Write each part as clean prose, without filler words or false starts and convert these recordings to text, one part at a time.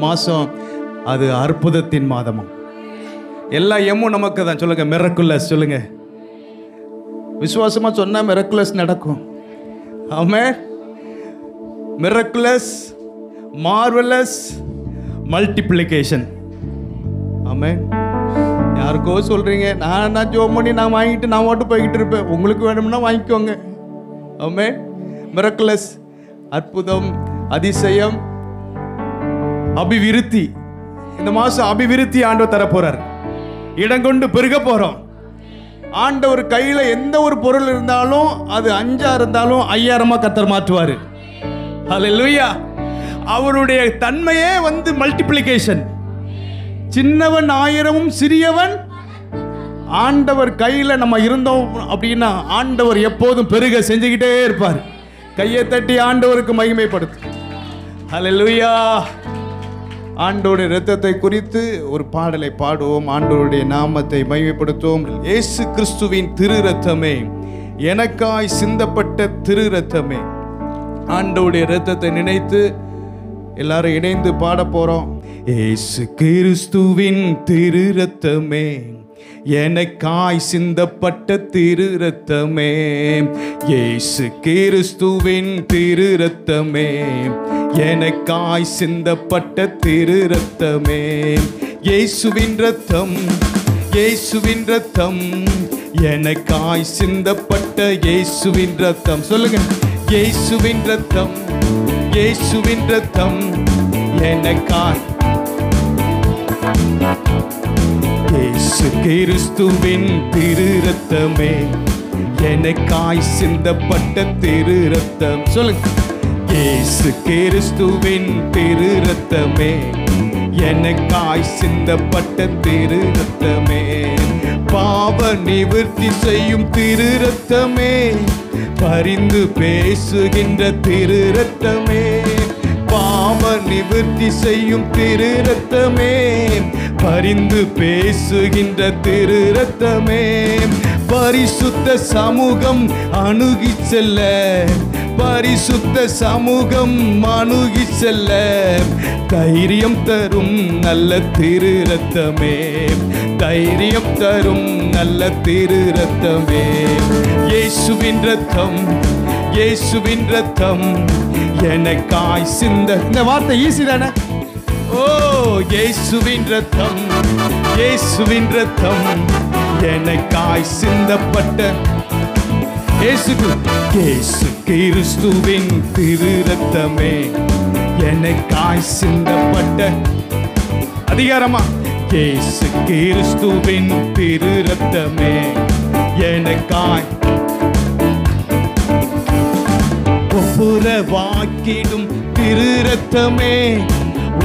மாதம் அது அற்புதத்தின் மாதமும். எல்லா எம்மும் நமக்கு தான். சொல்லுங்க மிரக்குலஸ். சொல்லுங்க, விசுவாசமாக சொன்னால் மிரக்குலஸ் நடக்கும். ஆமென். மிரக்குலஸ், மார்வலஸ், மல்டிப்ளிகேஷன். ஆமென். யாருக்கோ சொல்கிறீங்க, நான் ஜோம் பண்ணி நான் வாங்கிட்டு நான் மட்டும் போய்கிட்டு இருப்பேன். உங்களுக்கு வேணும்னா வாங்கிக்கோங்க. ஆமென். மிரக்குலஸ், அற்புதம், அதிசயம், அபிவிருத்தி. இந்த மாதம் அபிவிருத்தி ஆண்டவர் தர போறார். இடங்கொண்டு பெருக போகிறோம். ஆண்டவர் கையில் எந்த ஒரு பொருள் இருந்தாலும் அது 5 இருந்தாலும் 5000 கர்த்தர் மாற்றுவார். ஹல்லேலூயா. அவருடைய தன்மையே மல்டிப்ளிகேஷன். சின்னவன் 1000 சிறியவன். ஆண்டவர் கையில் நம்ம இருந்தோம் அப்படின்னா ஆண்டவர் எப்போதும் பெருக செஞ்சுக்கிட்டே இருப்பார். கையை தட்டி ஆண்டவருக்கு மகிமைப்படுத்து. ஹல்லேலூயா. ஆண்டவருடைய இரத்தத்தை குறித்து ஒரு பாடலை பாடுவோம். ஆண்டவருடைய நாமத்தை மகிமைப்படுத்துவோம். இயேசு கிறிஸ்துவின் திரு இரத்தமே, எனக்காய் சிந்தப்பட்ட திரு இரத்தமே. ஆண்டவருடைய இரத்தத்தை நினைத்து எல்லாரும் இணைந்து பாட போறோம். இயேசு கிறிஸ்துவின் திரு இரத்தமே, எனக்காய் சிந்தப்பட்ட திரு இரத்தமே. இயேசு கிறிஸ்துவின் திரு இரத்தமே, எனக்காய் சிந்தப்பட்ட திரு இரத்தமே. இயேசுவின் இரத்தம், இயேசுவின் இரத்தம், எனக்காய் சிந்தப்பட்ட இயேசுவின் இரத்தம். சொல்லுங்க, இயேசுவின் இரத்தம், இயேசுவின் இரத்தம், எனக்காய். இயேசு கிறிஸ்துவின் திரு இரத்தமே, எனக்காய் சிந்தப்பட்ட திரு இரத்தம். சொல்லுங்க, இயேசு கிறிஸ்துவின் திரு இரத்தமே, எனக்காய் சிந்தப்பட்ட திரு இரத்தமே. பாவ நிவர்த்தி செய்யும் திரு இரத்தமே, பரிந்து பேசுகின்ற திரு இரத்தமே. பாவ நிவர்த்தி செய்யும் திரு இரத்தமே, பரிந்து பேசுகின்ற திரு இரத்தமே. பரிசுத்த சமூகம் அணுகி செல்ல, பரிசுத்த சமூகம் அணுகி செல்ல தைரியம் தரும் நல்ல திரு இரத்தமே, தைரியம் தரும் நல்ல திரு இரத்தமே. இயேசுவின் இரத்தம், இயேசுவின் இரத்தம், எனக்காய் சிந்த. இந்த வார்த்தை ஈஸி தானே? ஓ, இயேசுவின் இரத்தம், இயேசுவின் இரத்தம், எனக்காய் சிந்தப்பட்ட இயேசு கிறிஸ்துவின் திரு இரத்தமே, எனக்காய் சிந்தப்பட்ட. அதிகாரமா, இயேசு கிறிஸ்துவின் திரு இரத்தமே, எனக்காய் ஒப்புரவாக்கிடும் திரு இரத்தமே,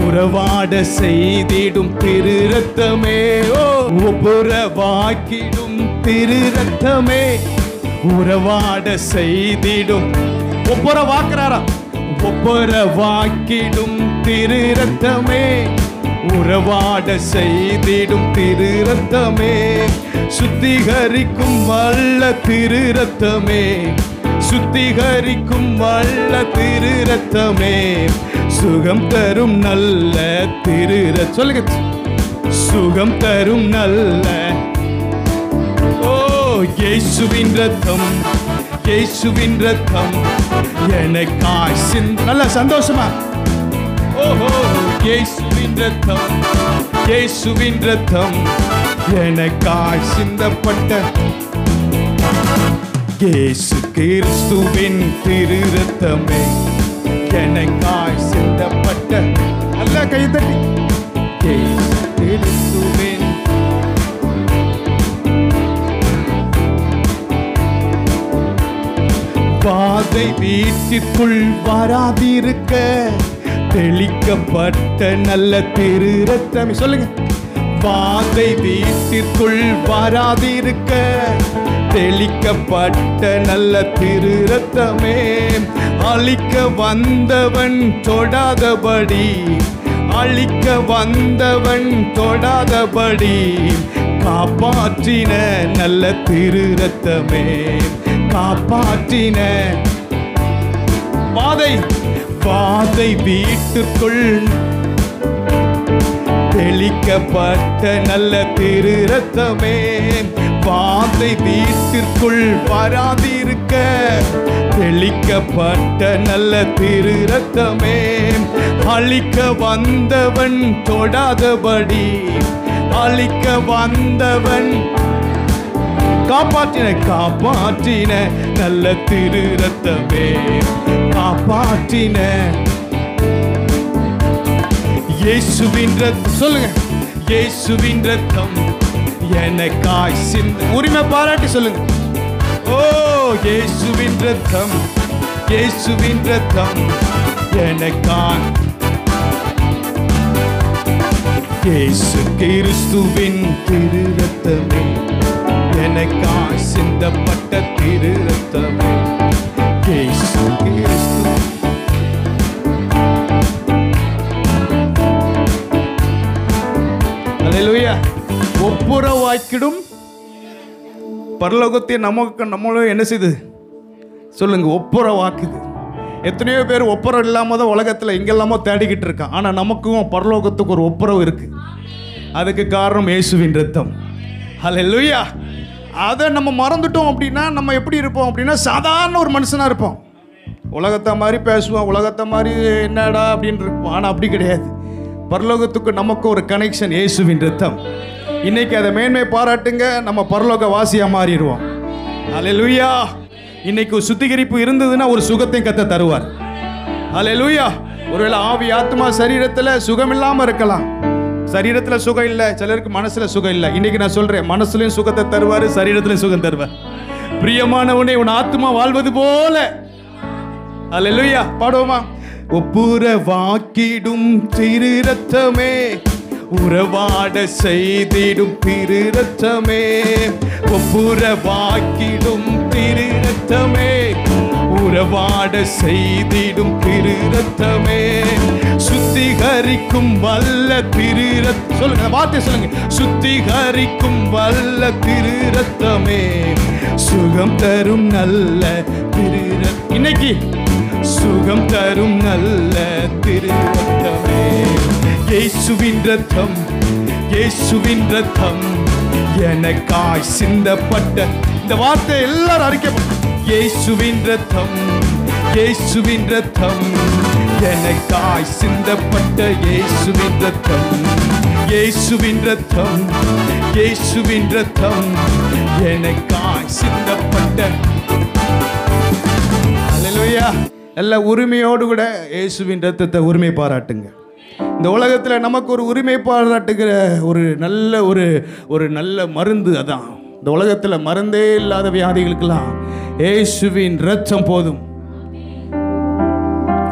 உறவாட செய்திடும் திரு இரத்தமே. ஓ, ஒப்புரவாக்கிடும் திரு இரத்தமே, உறவாட செய்திடும். ஒப்புரவாக்குறாரா? ஒப்புரவாக்கிடும் திரு இரத்தமே, உறவாட செய்திடும் திரு இரத்தமே. சுத்திகரிக்கும் வல்ல திரு இரத்தமே, சுத்திகரிக்கும் வல்ல திரு இரத்தமே. சுகம் தரும் நல்ல திரு இரத்தம். சொல்லுங்க, சுகம் தரும் நல்ல. ஓ, இயேசுவின் இரத்தம், இயேசுவின் இரத்தம், எனக்காய் சிந்த. நல்ல சந்தோஷமா. ஓஹோ, இயேசுவின் இரத்தம், இயேசுவின் இரத்தம், எனக்காய் சிந்தப்பட்ட. இயேசு கிறிஸ்துவின் திரு இரத்தமே, எனக்காய் சிந்தப்பட்ட. நல்ல கைதட்டி. இயேசு கிறிஸ்துவின். வாதை வீட்டிற்குள் வராதிருக்க தெளிக்கப்பட்ட நல்ல திரு இரத்தமே. சொல்லுங்க, வாதை வீட்டிற்குள் வராதிருக்க தெளிக்கப்பட்ட நல்ல திரு இரத்தமே. அழிக்க வந்தவன் தொடாதபடி, அழிக்க வந்தவன் தொடாதபடி காப்பாற்றின நல்ல திரு இரத்தமே, காப்பாற்றின. வாதை, வாதை வீட்டுக்குள் தெளிக்கப்பட்ட நல்ல திரு ரத்தமே, வாதை வீட்டிற்குள் வராதிருக்க. தெளிக்கப்பட்ட நல்ல திரு ரத்தமே, அழிக்க வந்தவன் தொடாதபடி, அழிக்க வந்தவன் காப்பாற்றின நல்ல திரு ரத்தமே, காப்பாற்றின இயேசுவின் ரத்தம். சொல்லுங்க, இயேசுவின் ரத்தம் எனக்காய் சிந்த. உரிமை பாராட்டி சொல்லுங்க. ஓ இயேசுவின் ரத்தம், இயேசுவின் ரத்தம் எனக்காய். இயேசு கிறிஸ்துவின் திரு ரத்தமே, எனக்காய் சிந்தப்பட்ட திரு ரத்தமே, இயேசு கிறிஸ்து. அல்லேலூயா. ஒப்புரவாக்கிடும் பரலோகத்தை நம்மளும் என்ன செய்து சொல்லுங்க, ஒப்புரவாக்குது. எத்தனையோ பேர் ஒப்புரவு இல்லாம தான் உலகத்தில் எங்கெல்லாமோ தேடிக்கிட்டு இருக்கான். ஆனால் நமக்கும் பரலோகத்துக்கு ஒரு ஒப்புரவு இருக்கு. அதுக்கு காரணம் இயேசுவின் ரத்தம். அல்லேலூயா. அதை நம்ம மறந்துட்டோம் அப்படின்னா நம்ம எப்படி இருப்போம் அப்படின்னா சாதாரண ஒரு மனுஷனாக இருப்போம். உலகத்தை மாதிரி பேசுவோம், உலகத்தை மாதிரி என்னடா அப்படின்னு இருப்போம். ஆனால் அப்படி கிடையாது. பரலோகத்துக்கு நமக்கு ஒரு கனெக்ஷன் இயேசுவின் ரத்தம். இன்னைக்கு அதை மேன்மை பாராட்டுங்க, நம்ம பரலோக வாசியாக மாறிடுவோம். அல்லேலூயா. இன்னைக்கு ஒரு சுத்திகரிப்பு இருந்ததுன்னா ஒரு சுகத்தையும் கத்த தருவார். அல்லேலூயா. ஒருவேளை ஆவி ஆத்மா சரீரத்தில் சுகம் இல்லாமல் இருக்கலாம். சரீரத்தில் சுகம் இல்லை, சிலருக்கு மனசுல சுகம் இல்லை. இன்னைக்கு நான் சொல்றேன், மனசுலையும் சுகத்தை தருவார், சரீரத்திலையும் சுகம் தருவார். பிரியமானவனே, உன் ஆத்மா வாழ்வது போல. அல்லேலூயா. பாடுவோமா? ஒப்புரவாக்கிடும் திரு ரத்தமே, உறவாட செய்திடும் திரு ரத்தமே, ஒப்புரவாக்கிடும் திரு ரத்தமே, உறவாட செய்திடும் திரு ரத்தமே, சுத்திகரிக்கும் வல்ல திரு ரத்தம். சொல்லுங்க, வார்த்தை சொல்லுங்க. சுத்திகரிக்கும் வல்ல திரு ரத்தமே, சுகம் தரும் நல்ல திரு ரத்தம். இன்னைக்கு சுகம் தரும் நல்ல திரு ரத்தமே, இயேசுவின் ரத்தம், இயேசுவின் ரத்தம் எனக்காய் சிந்தப்பட்ட. இந்த வார்த்தை எல்லாரும் அறிக்கை. இயேசுவின் ரத்தம், இயேசுவின் ரத்தம் எனக்காய் சிந்தப்பட்ட. இயேசுவின் ரத்தம், இயேசுவின் ரத்தம், இயேசுவின் ரத்தம் எனக்காய் சிந்தப்பட்ட. அல்லேலூயா. எல்லா உரிமையோடு கூட இயேசுவின் ரத்தத்தை உரிமை பாராட்டுங்க. இந்த உலகத்தில் நமக்கு ஒரு உரிமை பாராட்டுகிற ஒரு நல்ல மருந்து அதான். இந்த உலகத்தில் மருந்தே இல்லாத வியாதிகளுக்கெல்லாம் இயேசுவின் ரத்தம் போதும்.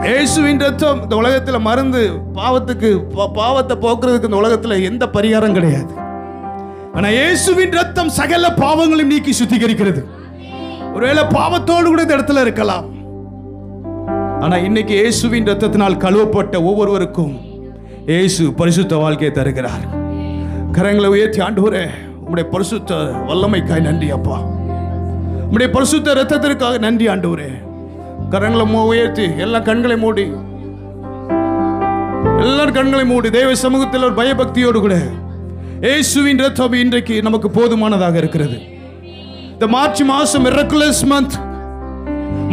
இயேசுவின் ரத்தம் இந்த உலகத்தில் மருந்து. பாவத்தை போக்குறதுக்கு இந்த உலகத்தில் எந்த பரிகாரம் கிடையாது. ஆனால் இயேசுவின் ரத்தம் சகல பாவங்களையும் நீக்கி சுத்திகரிக்கிறது. ஒருவேளை பாவத்தோடு கூட இந்த இடத்துல இருக்கலாம். ஆனால் இன்னைக்கு இயேசுவின் ரத்தத்தினால் கழுவப்பட்ட ஒவ்வொருவருக்கும் இயேசு பரிசுத்த வாழ்க்கையை தருகிறார். கரங்களை உயர்த்தி, ஆண்டவரே உம்முடைய பரிசுத்த வல்லமைக்காய் நன்றி அப்பா, உம்முடைய பரிசுத்த ரத்தத்திற்காக நன்றி ஆண்டவரே. கரங்களை உயர்த்தி எல்லா கண்களை மூடி, எல்லாரும் கண்களை மூடி தேவ சமூகத்தில் ஒரு பயபக்தியோடு கூட இயேசுவின் ரத்தம் இன்றைக்கு நமக்கு போதுமானதாக இருக்கிறது. இந்த மார்ச் மாசம் மிரக்குலஸ் மந்த்,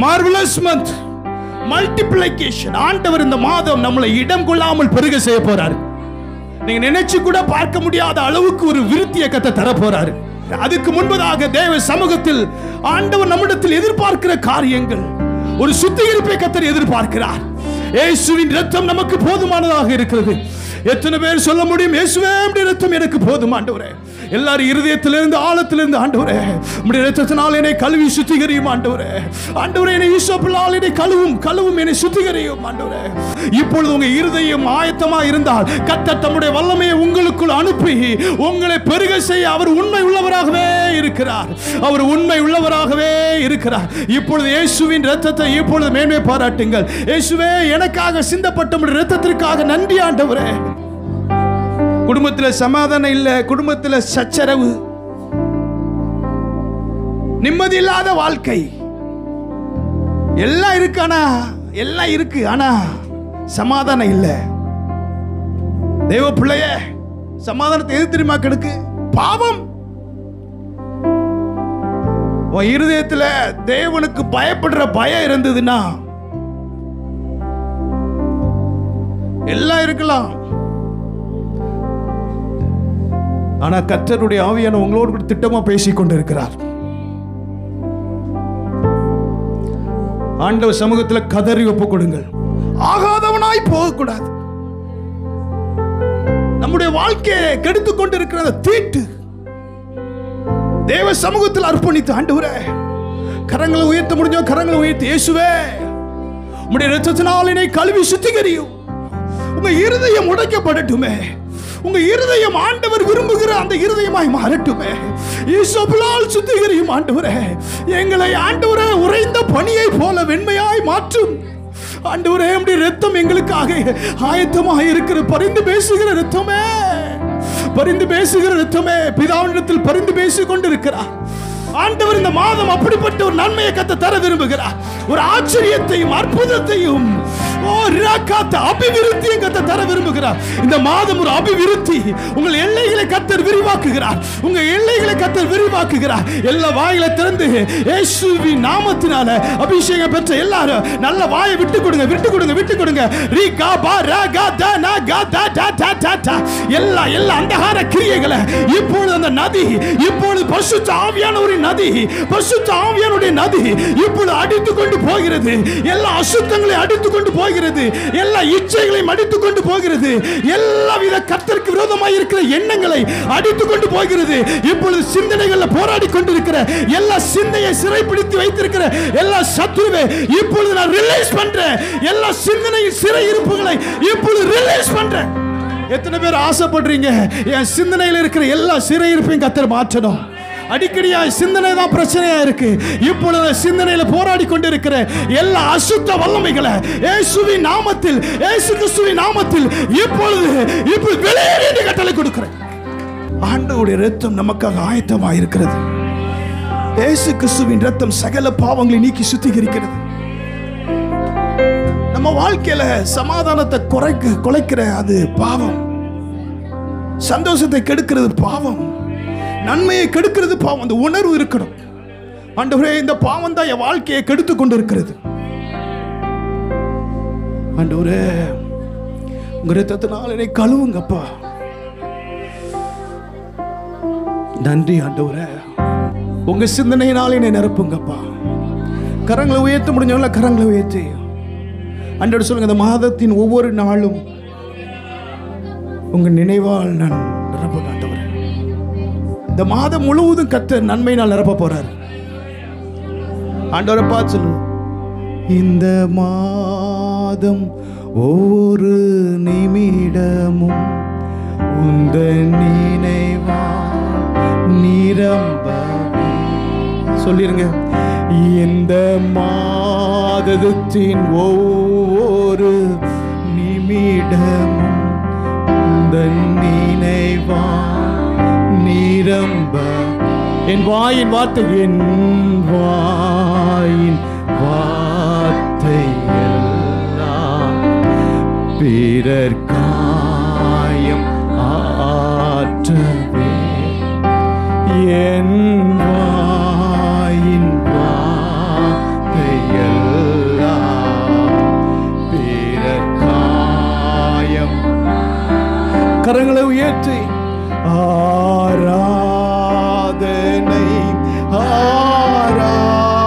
மார்வலஸ் மந்த், மல்டிப்ளிகேஷன். ஆண்டவர் இந்த மாதம் நம்மளை இடம் கொள்ளாமல் பெருக செய்ய போறாரு. நீங்க நினைச்சு கூட பார்க்க முடியாத அளவுக்கு ஒரு விருத்தியை கத்த தர போறாரு. அதுக்கு முன்பதாக தேவ சமூகத்தில் ஆண்டவர் நம்மிடத்தில் எதிர்பார்க்கிற காரியங்கள், ஒரு சுத்திகரிப்பை கத்தர் எதிர்பார்க்கிறார். இயேசுவின் ரத்தம் நமக்கு போதுமானதாக இருக்கிறது. எத்தனை பேர் சொல்ல முடியும், இயேசுவே உம்முடைய ரத்தம் எனக்கு போதும் ஆண்டவரே? எல்லாரும் இருதயத்திலிருந்து ஆழத்திலிருந்து, ஆண்டவரே உம்முடைய ரத்தத்தினால் என்னை கழுவி சுத்திகரியும் ஆண்டவரே. ஆண்டவரே என்னை ஈசோப்பினால் என்னை கழுவும் என்னை சுத்திகரியும் ஆண்டவரே. இப்பொழுது உங்க இருதயம் ஆயத்தமா இருந்தால் கர்த்தர் தம்முடைய வல்லமையை உங்களுக்குள் அனுப்பி உங்களை பெருக செய்ய அவர் உண்மை உள்ளவராகவே இருக்கிறார். அவர் உண்மை உள்ளவராகவே இருக்கிறார். இப்பொழுது இயேசுவின் ரத்தத்தை இப்பொழுது மேன்மை பாராட்டுங்கள். இயேசுவே எனக்காக சிந்தப்பட்ட உம்முடைய ரத்தத்திற்காக நன்றி ஆண்டவரே. குடும்பத்தில் சமாதானம் இல்லை, குடும்பத்தில் சச்சரவு, நிம்மதி இல்லாத வாழ்க்கை, எல்லாம் இருக்கு. ஆனா சமாதானம் இல்லை. தேவ பிள்ளையே, சமாதானத்தை எது தெரியுமா கெடுக்கு? பாவம். உன் இருதயத்துல தேவனுக்கு பயப்படுற பயம் இருந்ததுன்னா எல்லாம் இருக்கலாம். ஆனா கர்த்தருடைய ஆவியான உங்களோடு கூட திட்டமா பேசிக் கொண்டிருக்கிறார். ஆண்டவர் சமூகத்தில் கதறி ஒப்பு கொடுங்கள். ஆகாதவனாய் போகக்கூடாது. நம்முடைய வாழ்க்கையை கெடுத்துக் கொண்டிருக்கிற தீட்டு தேவ சமூகத்தில் அர்ப்பணித்து, ஆண்டவரே கரங்களை உயர்த்த முடிஞ்சோ கரங்களை உயர்த்தி, இயேசுவே உம்முடைய இரத்தத்தினால் என்னை கழுவி சுத்திகரியும். உங்க இருதயம் உடைக்கப்படட்டுமே. உங்க இருதயம் ஆண்டவர் விரும்புகிற அந்த இருதயமாய் மாறட்டுமே. ஈசோப்பினால் சுத்திகரியும் ஆண்டவரே. எங்களை ஆண்டவரே உறைந்த பனியை போல வெண்மையாய் மாற்றும் ஆண்டவரே. உம்முடைய இரத்தம் எங்களுக்காக ஆயத்தமாக இருக்கிற பரிந்து பேசுகிற இரத்தமே, பரிந்து பேசுகிற இரத்தமே, பிதாவினிடத்தில் பரிந்து பேசிக் கொண்டிருக்கிறார். ஆண்டவர் இந்த மாதம் அப்படிப்பட்ட ஒரு நன்மையை கத்த தர விரும்புகிறார். ஒரு ஆச்சரியத்தையும் அற்புதத்தையும் அபிவிருத்தியும் கத்த தர விரும்புகிறார். இந்த மாதம் ஒரு அபிவிருத்தி. உங்கள் எல்லைகளை கத்தர் விரிவாக்குகிறார். உங்க எல்லைகளை கத்தர் விரிவாக்குகிறார். எல்லா வாயிலை திறந்து இயேசுவின் நாமத்தினால அபிஷேகம் பெற்ற எல்லாரும் நல்ல வாயை விட்டு கொடுங்க, விட்டு கொடுங்க, விட்டு கொடுங்க. எல்லா எல்லா அந்தகார கிரியைகளை இப்பொழுது அந்த நதி, இப்பொழுது பரிசுத்த ஆவியானவரின் நதி, பரிசுத்த ஆவியானுடைய நதி இப்பொழுது அடித்துக் கொண்டு போகிறது. எல்லா அசுத்தங்களை அடித்துக் கொண்டு போகிறது. எல்லா இச்சைகளையும் அடித்துக் கொண்டு போகிறது. எல்லா வித கர்த்தருக்கு விரோதமாக இருக்கிற எண்ணங்களை அடித்துக் கொண்டு போகிறது. இப்பொழுது சிந்தனைகளில் போராடி கொண்டிருக்கிற எல்லா சிந்தையை சிறைப்பிடித்து வைத்திருக்கிற எல்லா சத்துருவை இப்பொழுது நான் ரிலீஸ் பண்றேன். எல்லா சிந்தனையின் சிறை இருப்புகளை இப்பொழுது ரிலீஸ் பண்றேன். எத்தனை பேர் ஆசைப்படுறீங்க என் சிந்தனையில் இருக்கிற எல்லா சிறை இருப்பையும் கர்த்தர் மாற்றணும்? அடிக்கடியா சிந்தனை தான் பிரச்சனையா இருக்கு. இப்பொழுது சிந்தனையில போராடி கொண்டிருக்கிற எல்லா அசுத்த வல்லமைகளை இயேசுவின் நாமத்தில், இயேசு கிறிஸ்துவின் நாமத்தில் இப்பொழுது வெளியேறு என்று கட்டளை கொடுக்கிறேன். ஆண்டவருடைய இரத்தம் நமக்காக ஆயத்தமாக இருக்கிறது. இயேசு கிறிஸ்துவின் இரத்தம் சகல பாவங்களை நீக்கி சுத்திகரிக்கிறது. நம்ம வாழ்க்கையில சமாதானத்தை குலைக்கிற அது பாவம். சந்தோஷத்தை கெடுக்கிறது பாவம். நன்மையை கெடுக்கிறது பாவம். அந்த உணர்வு இருக்கணும். ஆண்டவரே இந்த பாவம் தான் என் வாழ்க்கையை கெடுத்து கொண்டு இருக்கிறது. ஆண்டவரே உங்க இரத்தத்தினால் என்னை கழுவுங்கப்பா. நன்றி ஆண்டவரே. உங்க சிந்தனையினால் என்னை நிரப்புங்கப்பா. கரங்களை உயர்த்த முடிஞ்சவங்கள கரங்களை உயர்த்தி ஆண்டவர் சொல்லுங்க, இந்த மாதத்தின் ஒவ்வொரு நாளும் உங்க நினைவால் நான் நிரப்ப ஆண்டவரே. இந்த மாதம் முழுவதும் கர்த்தர் நன்மையினால் நிரப்ப போறார். ஆண்டவரை பார்த்து சொல்லு, இந்த மாதம் ஒவ்வொரு நிமிடமும் உந்த நினைவால் நிரம்பவே. சொல்லிருங்க, இந்த மாதத்தின் ஒவ்வொரு நிமிடமும் உந்த நினைவால் நிரம்ப. என் வாயின் வார்த்தை, என் வாயின் வார்த்தை எல்லாம் பிறர் காயம் ஆற்றவே. என் வாயின் வார்த்தை எல்லாம் பிறர் காயம். கரங்களை உயர்த்தி ஆராதனை ஆராதனை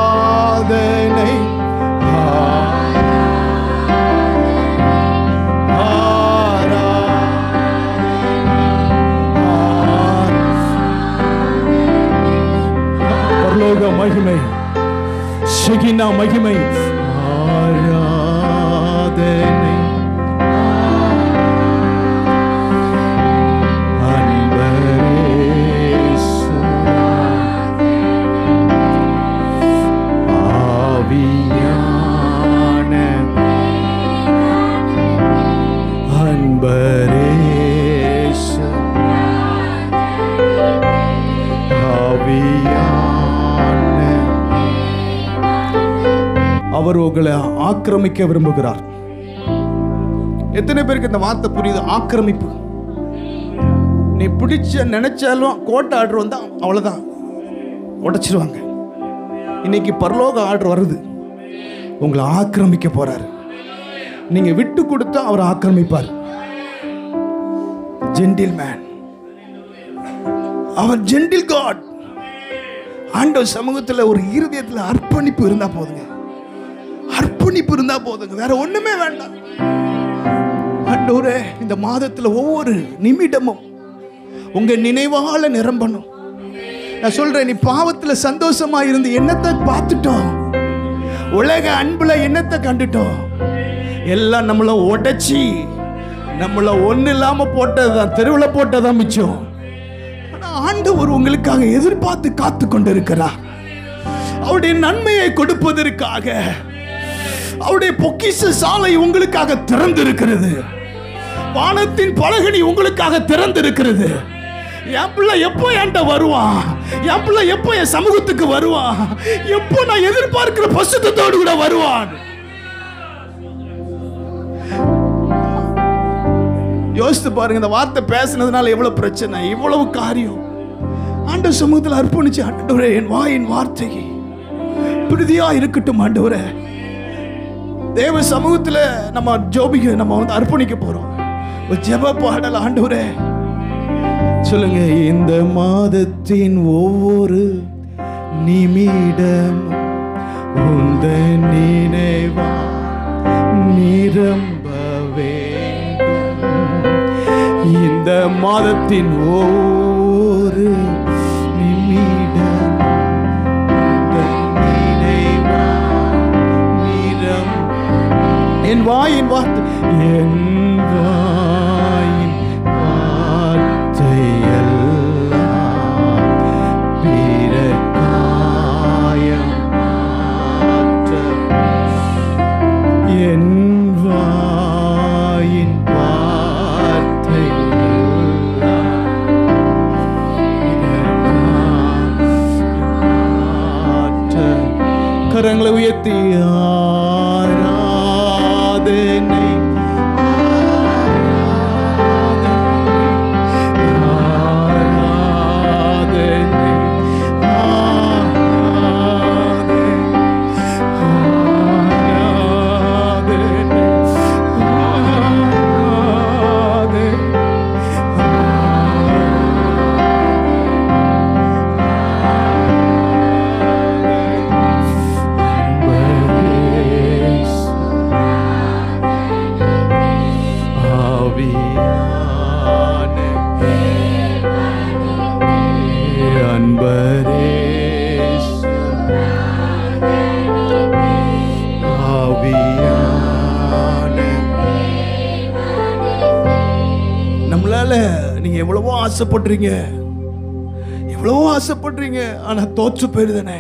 பரலோக மகிமை, ஷெகினா மகிமை, ஆராதனை அவர் உங்களை ஆக்கிரமிக்க விரும்புகிறார். எத்தனை பேருக்கு இந்த வார்த்தை புரியுது? ஆக்கிரமிப்பு. நீ பிடிச்ச நினைச்சாலும் கோட்டை ஆர்டர் வந்தா அவ்வளவுதான், உடைச்சிருவாங்க. இன்னைக்கு பரலோக ஆர்டர் வருது, உங்களை ஆக்கிரமிக்க போறாரு. நீங்க விட்டு கொடுத்தா அவர் ஆக்கிரமிப்பார். ஜென்டில் மேன், அவர் ஜென்டில் காட். ஆண்டவர் சமூகத்தில் ஒரு இருதயத்தில் அர்ப்பணிப்பு இருந்தா போதுங்க, அர்ப்பணிப்பு இருந்தா போதுங்க, வேற ஒண்ணுமே வேண்டாம். ஆண்டவரே, இந்த மாதத்தில் ஒவ்வொரு நிமிடமும் உங்க நினைவால நிரம்பணும். நான் சொல்றேன், நீ பாவத்துல சந்தோஷமா இருந்து என்னத்தை பார்த்துட்டோம், உலக அன்புல என்னத்தை கண்டுட்டோம், எல்லாம் நம்மள உடைச்சி நம்மள ஒண்ணு இல்லாம போட்டதுதான், தெருவில் போட்டதான் மிச்சம். ஆனா ஆண்டவர் உங்களுக்காக எதிர்பார்த்து காத்து கொண்டிருக்கிறார். அவருடைய நன்மையை கொடுப்பதற்காக அவருடைய பொக்கிஷ சாலை உங்களுக்காக திறந்திருக்கிறது. வானத்தின் பலகணி உங்களுக்காக திறந்திருக்கிறது. என் பிள்ளை எப்போ என்கிட்ட வருவான், என் பிள்ளை எப்போ என் சமூகத்துக்கு வருவான், எப்போ நான் எதிர்பார்க்கிற பசுத்தத்தோடு கூட வருவான். யோசித்து பாருங்க, இந்த வார்த்தை பேசினதுனால எவ்வளவு பிரச்சனை, இவ்வளவு காரியம். ஆண்டவர் சமூகத்தில் அர்ப்பணிச்சு, ஆண்டவரே என் வாயின் வார்த்தைக்கு பிரதியா இருக்கட்டும். ஆண்டவரே, தேவ சமூகத்தில் நம்ம ஜோபிக்க நம்ம வந்து அர்ப்பணிக்க போறோம். ஒரு ஜெப பாடல். ஆண்டவரே சொல்லுங்க, இந்த மாதத்தின் ஒவ்வொரு நிமிடம் உந்த நினைவா நிரம்ப வேண்டும். இந்த மாதத்தின் ஒவ்வொரு நிமிடம் உந்த நினைவா நிரம். என் வாயின் வார்த்தை, என் வாயின் வார்த்தை எல்லாம் பிறகாயம் மாற்ற. என் வாயின் வார்த்தை எல்லாம் பிறகாயம் மாற்ற. கரங்களை உயர்த்தி ஆராதனை நீங்க எவ்வளவோ ஆசைப்படுறீங்க, எவ்வளவோ ஆசைப்படுறீங்க, ஆனா தோற்று போயிருதானே.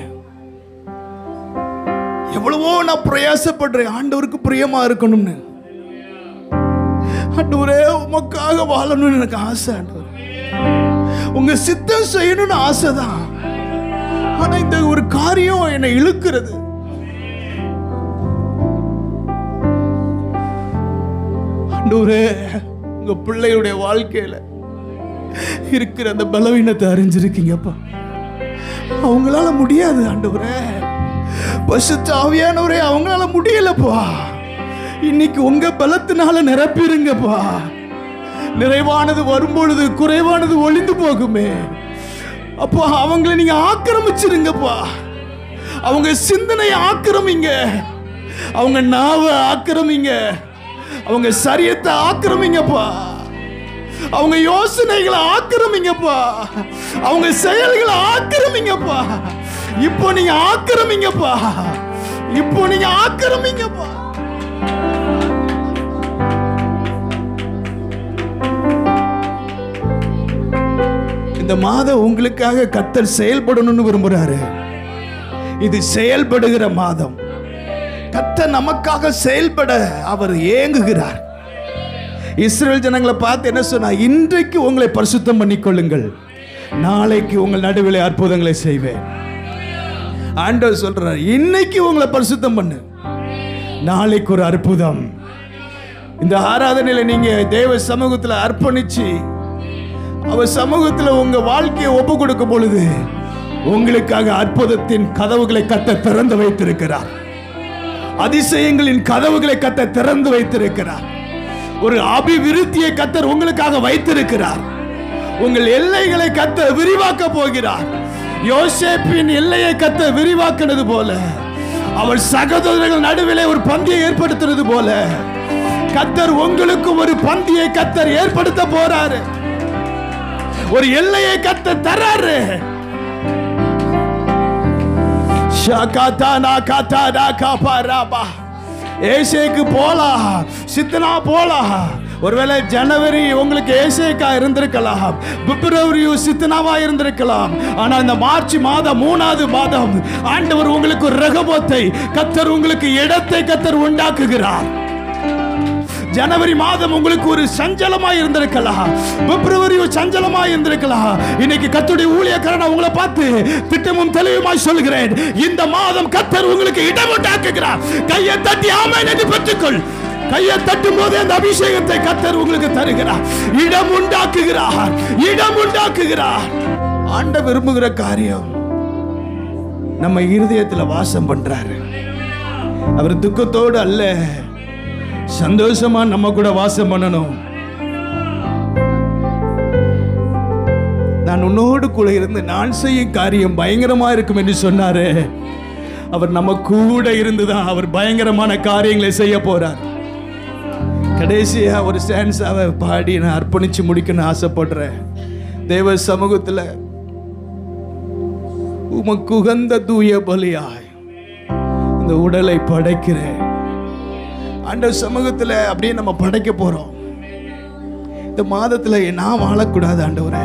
எவ்வளவோ நான் பிரயாசப்படுறேன் ஆண்டவருக்கு பிரியமா இருக்கணும்னு. ஆண்டவரே, உமக்காக வாழணும்னு எனக்கு ஆசை. ஆண்டவர், உங்க சித்தம் செய்யணும்னு ஆசைதான். ஆனா இந்த ஒரு காரியம் என்னை இழுக்கிறது. ஆண்டவரே, உங்க பிள்ளையுடைய வாழ்க்கையில இருக்கிற அந்த பலவீனத்தை அறிஞ்சிருக்கீங்கப்பா. அவங்களால முடியாது ஆண்டவரே, பரிசுத்த ஆவியானவரே, அவங்களால முடியலப்பா. இன்னைக்கு உங்க பலத்தினால நிரப்பிருங்கப்பா. நிறைவானது வரும்பொழுது குறைவானது ஒளிந்து போகுமே அப்பா. அவங்களை நீங்க ஆக்கிரமிச்சிருங்கப்பா. அவங்க சிந்தனையை ஆக்கிரமிங்க, அவங்க நாவை ஆக்கிரமிங்க, அவங்க சரியத்தை ஆக்கிரமிங்கப்பா, அவங்க யோசனைகளை ஆக்கிரமிங்கப்பா, அவங்க செயல்களை ஆக்கிரமிங்கப்பா. இப்போ நீங்க ஆக்கிரமிங்கப்பா, இப்போ நீங்க ஆக்கிரமிங்கப்பா. இந்த மாதம் உங்களுக்காக கர்த்தர் செயல்படணும்னு விரும்புறாரு. இது செயல்படுகிற மாதம். கர்த்தர் நமக்காக செயல்பட அவர் ஏங்குகிறார். இஸ்ரவேல் ஜனங்களை பார்த்து என்ன சொன்னா, இன்றைக்கு உங்களை பரிசுத்தம் பண்ணிக்கொள்ளுங்கள், நாளைக்கு உங்கள் நடுவில் அற்புதங்களை செய்வேன். ஆண்டவர் சொல்றார், இன்னைக்கு உங்களை பரிசுத்தம் பண்ணு, நாளைக்கு ஒரு அற்புதம். இந்த ஆராதனையில நீங்க தேவ சமூகத்தில் அர்ப்பணிச்சு அவர் சமூகத்தில் உங்க வாழ்க்கையை ஒப்பு கொடுக்கும் பொழுது உங்களுக்காக அற்புதத்தின் கதவுகளை கர்த்தர் திறந்து வைத்திருக்கிறார். அதிசயங்களின் கதவுகளை கர்த்தர் திறந்து வைத்திருக்கிறார். ஒரு அபிவிருத்தியை கர்த்தர் உங்களுக்காக வைத்திருக்கிறார். உங்கள் எல்லைகளை கர்த்தர் விரிவாக்க போகிறார். யோசேப்பின் எல்லையை கர்த்தர் விரிவாக்கினது போல, அவர் சகோதரர்கள் நடுவிலே ஒரு பந்தியை ஏற்படுத்தினது போல, கர்த்தர் உங்களுக்கு ஒரு பந்தியை கர்த்தர் ஏற்படுத்த போறாரு. ஒரு எல்லையை கர்த்தர் தராரு. ஏசேக்கு போலாம், சித்தனா போலாம். ஒருவேளை ஜனவரி உங்களுக்கு ஏசேக்கா இருந்திருக்கலாம், பிப்ரவரி சித்தனாவா இருந்திருக்கலாம். ஆனா இந்த மார்ச் மாதம் 3வது மாதம் ஆண்டவர் உங்களுக்கு ஒரு ரகபத்தை கர்த்தர், உங்களுக்கு இடத்தை கர்த்தர் உண்டாக்குகிறார். ஜனவரி மாதம் உங்களுக்கு ஒரு சஞ்சலமா இருந்திருக்கலாம், பிப்ரவரி சஞ்சலமா இருந்திருக்கலாம். இன்னைக்கு கர்த்தருடைய ஊழியக்காரன் உங்களை பார்த்து திட்டமும் தெளிவுமாய் சொல்கிறேன், இந்த மாதம் கர்த்தர் உங்களுக்கு இடம் உண்டாக்குகிறார். கையை தட்டி ஆமென் என்று பெற்றுக்கொள். கையை தட்டும் போது அந்த அபிஷேகத்தை கர்த்தர் உங்களுக்கு தருகிறார். இடம் உண்டாக்குகிறார், இடம் உண்டாக்குகிறார். ஆண்டவர் விரும்புகிற காரியம் நம்ம இருதயத்தில் வாசம் பண்றாரு. அவர் துக்கத்தோடு அல்ல, சந்தோஷமா நம்ம கூட வாசம் பண்ணணும். நான் உன்னோடு கூட இருந்து நான் செய்யும் காரியம் பயங்கரமா இருக்கும் என்று சொன்னாரு. அவர் நம்ம கூட இருந்துதான் அவர் பயங்கரமான காரியங்களை செய்ய போறார். கடைசியா ஒரு ஸ்டான்ஸாவை பாடி நான் அர்ப்பணிச்சு முடிக்கணும்னு ஆசைப்படுறேன். தேவ சமூகத்துல உமக்கு உகந்த தூய பலியாய் இந்த உடலை படைக்கிறேன். ஆண்டவர் சமூகத்தில் அப்படியே நம்ம படைக்க போறோம். இந்த மாதத்துல நான் வாழக்கூடாது ஆண்டவரே,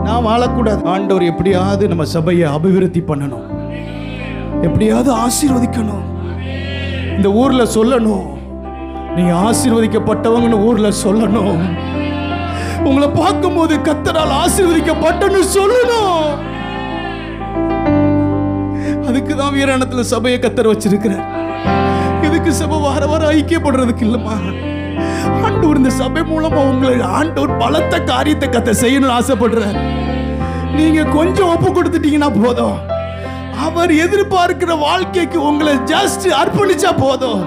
நான் வாழக்கூடாது. ஆண்டவர் எப்படியாவது நம்ம சபையை அபிவிருத்தி பண்ணணும், எப்படியாவது ஆசீர்வதிக்கணும். இந்த ஊர்ல சொல்லணும், நீங்க ஆசீர்வதிக்கப்பட்டவங்கன்னு ஊர்ல சொல்லணும். உங்களை பார்க்கும்போது கர்த்தரால் ஆசீர்வதிக்கப்பட்டன்னு சொல்லணும். அதுக்குதான் வீராணத்துல சபையை கர்த்தர் வச்சிருக்கிறார். இதுக்கு சபை வார வாரம் ஐக்கியப்படுறதுக்கு இல்லம்மா. ஆண்டவர் இந்த சபை மூலமா உங்களை ஆண்டவர் பலத்த காரியத்தை கர்த்தர் செய்யணும்னு ஆசைப்படுறார். நீங்க கொஞ்சம் ஒப்பு கொடுத்துட்டீங்கன்னா போதும். அவர் எதிர்பார்க்கிற வாழ்க்கைக்கு உங்களை ஜஸ்ட் அர்ப்பணிச்சா போதும்.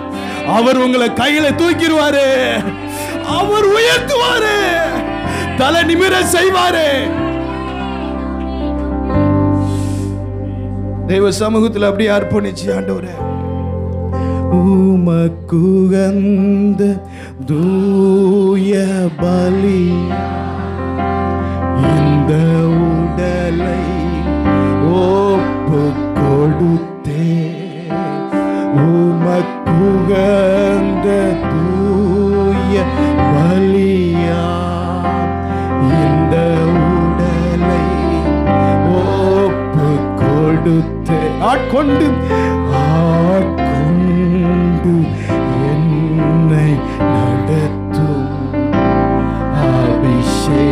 அவர் உங்களை கையில தூக்கிடுவாரு, அவர் உயர்த்துவாரு, தலை நிமிர செய்வாரு. தேவ சமூகத்தில் அப்படியே அர்ப்பணிச்சு, ஆண்டவரே உமக்குகந்த தூய பலி இந்த உடலை ஒப்பு கொடுத்தே, உமக்குகந்த தூய பலியா இந்த உடலை ஒப்பு கொடுத்தே, ஆட்கொண்டு என்னை நடத்தும் அபிஷேகத்தாலே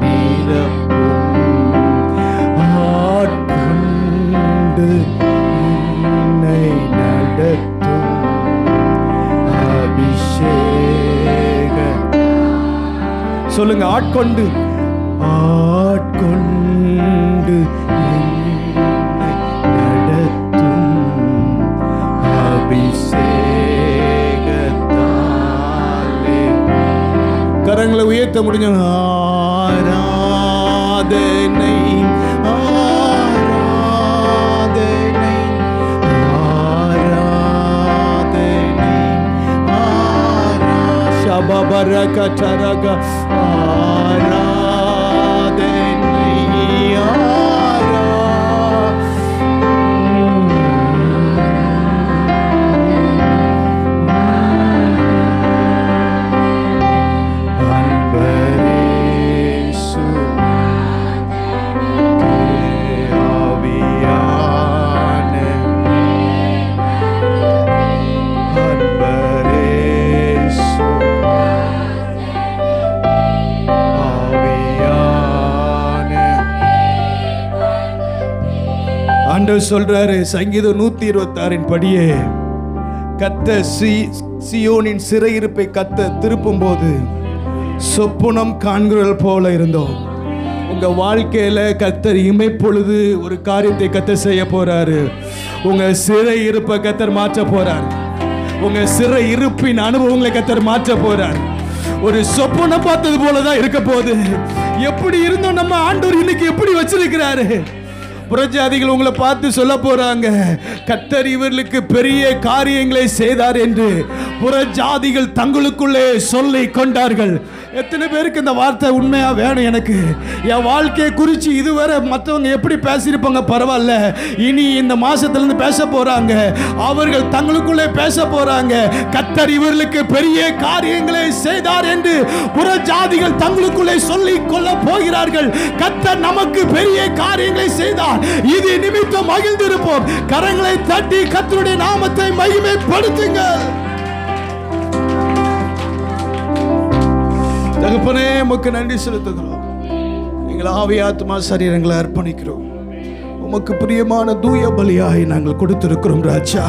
நிரப்பும், ஆட்கொண்டு என்னை நடத்தும் அபிஷேக. சொல்லுங்க, ஆட்கொண்டு ஆட்கொண்டு கரங்களை உயர்த்த முடிஞ்ச ஆராதனை ஆராதனை ஆராதனை ஆராஷபரகரக ஆராதனை ஆண்டவர் சொல்றாரு, சங்கீதம் 126 படியே, கர்த்தர் சியோனின் சிறையிருப்பை கர்த்தர் திருப்பும் போது சொப்பனம் காண்கிறவர்கள் போல இருந்தோம். உங்க வாழ்க்கையில கர்த்தர் இமைப்பொழுது ஒரு காரியத்தை கர்த்தர் செய்ய போறாரு. உங்க சிறை இருப்பை கர்த்தர் மாற்ற போறார். உங்க சிறை இருப்பின் அனுபவங்களை கர்த்தர் மாற்ற போறார். ஒரு சொப்பனம் பார்த்தது போலதான் இருக்க போகுது. எப்படி இருந்தோம் நம்ம ஆண்டவர் இன்னைக்கு எப்படி வச்சிருக்கிறாரு. புறஜாதிகள் உங்களை பார்த்து சொல்ல போறாங்க, கர்த்தர் இவர்களுக்கு பெரிய காரியங்களை செய்தார் என்று புறஜாதிகள் தங்களுக்குள்ளே சொல்லி கொண்டார்கள். எத்தனை பேருக்கு இந்த வார்த்தை உண்மையா வேணும்? எனக்கு என் வாழ்க்கையை குறித்து இதுவரை மற்றவங்க எப்படி பேசியிருப்பாங்க பரவாயில்ல, இனி இந்த மாசத்துல இருந்து பேச போறாங்க. அவர்கள் தங்களுக்குள்ளே பேச போறாங்க, கர்த்தர் இவர்களுக்கு பெரிய காரியங்களை செய்தார் என்று புறஜாதிகள் தங்களுக்குள்ளே சொல்லி கொள்ள போகிறார்கள். கர்த்தர் நமக்கு பெரிய காரியங்களை செய்தார், இது நிமித்தம் மகிழ்ந்திருப்போம். கரங்களை தட்டி கர்த்தருடைய நாமத்தை மகிமைப்படுத்துங்கள். தகப்பனே, உமக்கு நன்றி செலுத்துகிறோம். எங்கள் ஆவி ஆத்மா சரீரங்களை அர்ப்பணிக்கிறோம். உமக்கு பிரியமான தூய பலியாய் நாங்கள் கொடுத்திருக்கிறோம் ராஜா.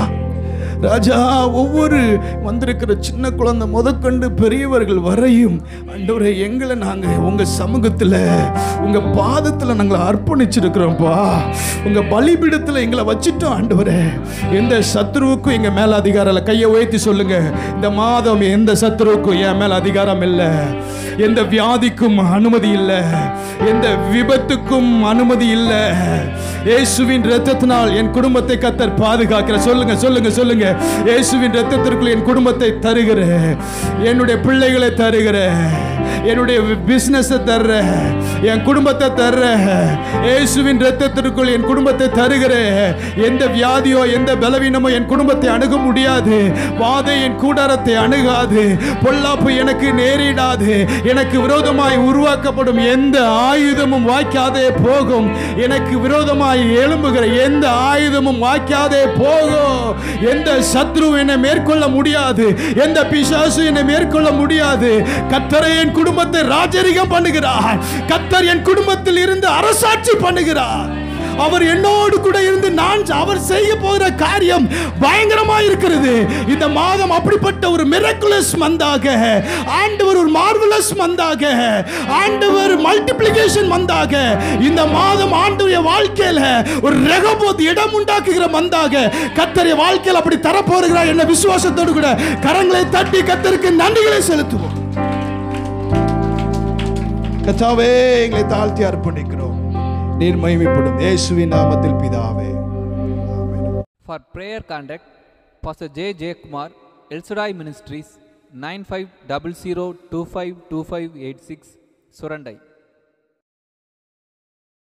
ராஜா, ஒவ்வொரு வந்திருக்கிற சின்ன குழந்தை முதற்கொண்டு பெரியவர்கள் வரையும் ஆண்டவரே, எங்களை நாங்கள் உங்க சமூகத்தில் உங்க பாதத்தில் நாங்கள் அர்ப்பணிச்சிருக்கிறோம்ப்பா. உங்க பலிபீடத்தில் எங்களை வச்சுட்டோம் ஆண்டவரே. எந்த சத்துருவுக்கும் எங்க மேல அதிகாரம் இல்லை. கையை உயர்த்தி சொல்லுங்க, இந்த மாதம் எந்த சத்துருவுக்கும் என் மேல அதிகாரம் இல்லை. எந்த வியாதிக்கும் அனுமதி இல்லை, எந்த விபத்துக்கும் அனுமதி இல்லை. இயேசுவின் இரத்தத்தினால் என் குடும்பத்தை கர்த்தர் பாதுகாக்கிற. சொல்லுங்க சொல்லுங்க சொல்லுங்க. இயேசுவின் இரத்தத்திற்குள் என் குடும்பத்தை தருகிற, என்னுடைய பிள்ளைகளை தருகிற, என்னுடைய பிசினஸ் தர்ற, என் குடும்பத்தை தர்ற, இயேசுவின் இரத்தத்திற்குள் என் குடும்பத்தை தருகிற. எந்த வியாதியோ எந்த பலவீனமோ என் குடும்பத்தை அணுக முடியாது. வாதை என் கூடாரத்தை அணுகாது. பொல்லாப்பு எனக்கு நேரிடாது. எனக்கு விரோதமாய் உருவாக்கப்படும் எந்த ஆயுதமும் வாய்க்காதே போகும். எனக்கு விரோதமாய் எழும்புகிற எந்த ஆயுதமும் வாய்க்காதே போகும். எந்த சத்ரு என்னை மேற்கொள்ள முடியாது. எந்த பிசாசு என்னை மேற்கொள்ள முடியாது. கர்த்தர் என் குடும்பத்தை ராஜரிகம் பண்ணுகிறார். கர்த்தர் என் குடும்பத்தில் இருந்து அரசாட்சி பண்ணுகிறார். அவர் என்னோடு கூட இருந்து நான் அவர் செய்ய போகிற காரியம் பயங்கரமாக இருக்கிறது. இந்த மாதம் அப்படிப்பட்ட ஒரு மிரக்குலஸ் மந்தாக, ஆண்டவர் ஒரு மார்வலஸ் மந்தாக, ஆண்டவர் மல்டிப்ளிகேஷன் மந்தாக, இந்த மாதம் ஆண்டவருடைய வாழ்க்கையில ஒரு ரெகோபோத் இடம் உண்டாக்குகிற மந்தாக கர்த்தருடைய வாழ்க்கையில் அப்படி தரப்போகிறார் என்ற விசுவாசத்தோடு கூட கரங்களை தட்டி கர்த்தருக்கு நன்றிகளை செலுத்துவோம். கர்த்தாவே, எங்களை தாழ்த்தி அர்ப்பணிக்கிறோம். நீர் மகிமைப்படும் இயேசுவின் நாமத்தில் பிதாவே. ஆமென். For prayer contact, Pastor J. Kumar, El Shaddai Ministries, 9500252586, Surandai.